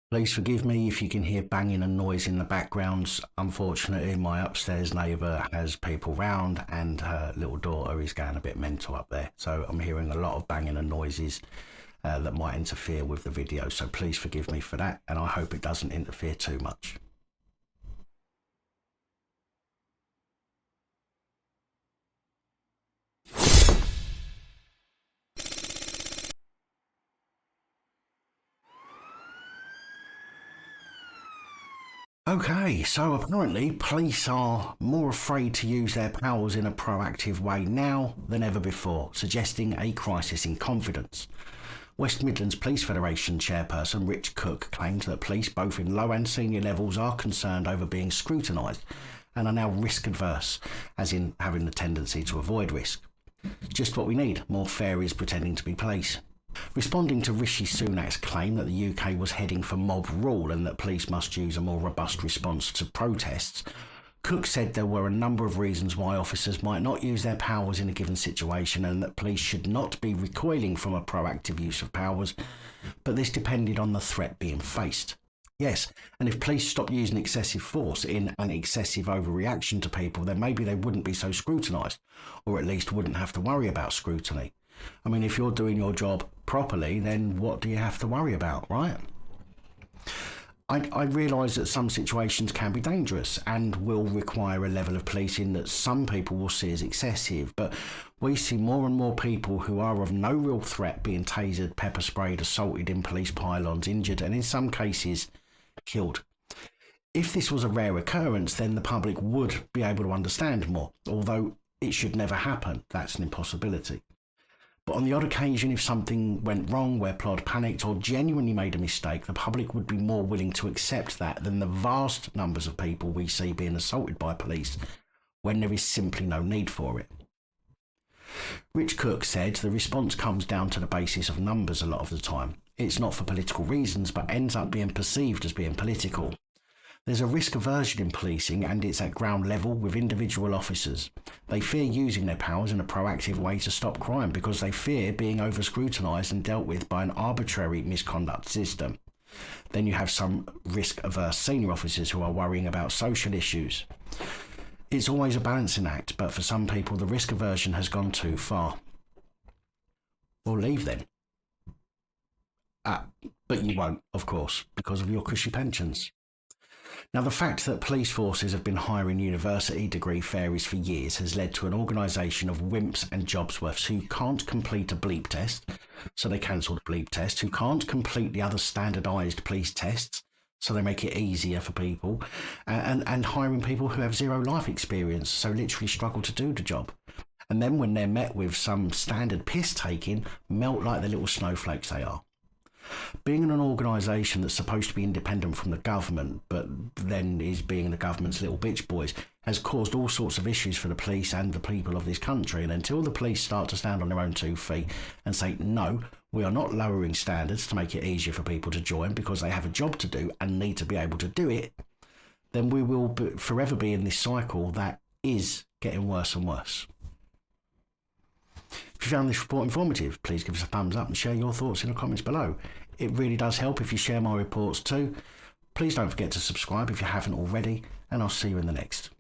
Please forgive me if you can hear banging and noise in the background. Unfortunately, my upstairs neighbour has people round and her little daughter is going a bit mental up there. So I'm hearing a lot of banging and noises that might interfere with the video. So please forgive me for that, and I hope it doesn't interfere too much. Okay, so apparently police are more afraid to use their powers in a proactive way now than ever before, suggesting a crisis in confidence. West Midlands Police Federation chairperson Rich Cooke claimed that police both in low and senior levels are concerned over being scrutinised and are now risk adverse, as in having the tendency to avoid risk. Just what we need, more fairies pretending to be police. Responding to Rishi Sunak's claim that the UK was heading for mob rule and that police must use a more robust response to protests, Cooke said there were a number of reasons why officers might not use their powers in a given situation and that police should not be recoiling from a proactive use of powers, but this depended on the threat being faced. Yes, and if police stopped using excessive force in an excessive overreaction to people, then maybe they wouldn't be so scrutinised, or at least wouldn't have to worry about scrutiny. I mean, if you're doing your job properly, then what do you have to worry about, right? I realise that some situations can be dangerous and will require a level of policing that some people will see as excessive, but we see more and more people who are of no real threat being tasered, pepper sprayed, assaulted in police pylons, injured and in some cases killed. If this was a rare occurrence, then the public would be able to understand more, although it should never happen. That's an impossibility. But on the odd occasion, if something went wrong where Plod panicked or genuinely made a mistake, the public would be more willing to accept that than the vast numbers of people we see being assaulted by police when there is simply no need for it. Rich Cooke said the response comes down to the basis of numbers a lot of the time. It's not for political reasons, but ends up being perceived as being political. There's a risk aversion in policing, and it's at ground level with individual officers. They fear using their powers in a proactive way to stop crime because they fear being over-scrutinised and dealt with by an arbitrary misconduct system. Then you have some risk-averse senior officers who are worrying about social issues. It's always a balancing act, but for some people the risk aversion has gone too far. Well, leave then. But you won't, of course, because of your cushy pensions. Now, the fact that police forces have been hiring university degree fairies for years has led to an organisation of wimps and jobsworths who can't complete a bleep test, so they cancelled the bleep test, who can't complete the other standardised police tests, so they make it easier for people, and hiring people who have zero life experience, so literally struggle to do the job. And then when they're met with some standard piss taking, melt like the little snowflakes they are. Being in an organisation that's supposed to be independent from the government, but then is being the government's little bitch boys, has caused all sorts of issues for the police and the people of this country. And until the police start to stand on their own 2 feet and say, no, we are not lowering standards to make it easier for people to join because they have a job to do and need to be able to do it, then we will forever be in this cycle that is getting worse and worse. If you found this report informative, please give us a thumbs up and share your thoughts in the comments below. It really does help if you share my reports too. Please don't forget to subscribe if you haven't already, and I'll see you in the next.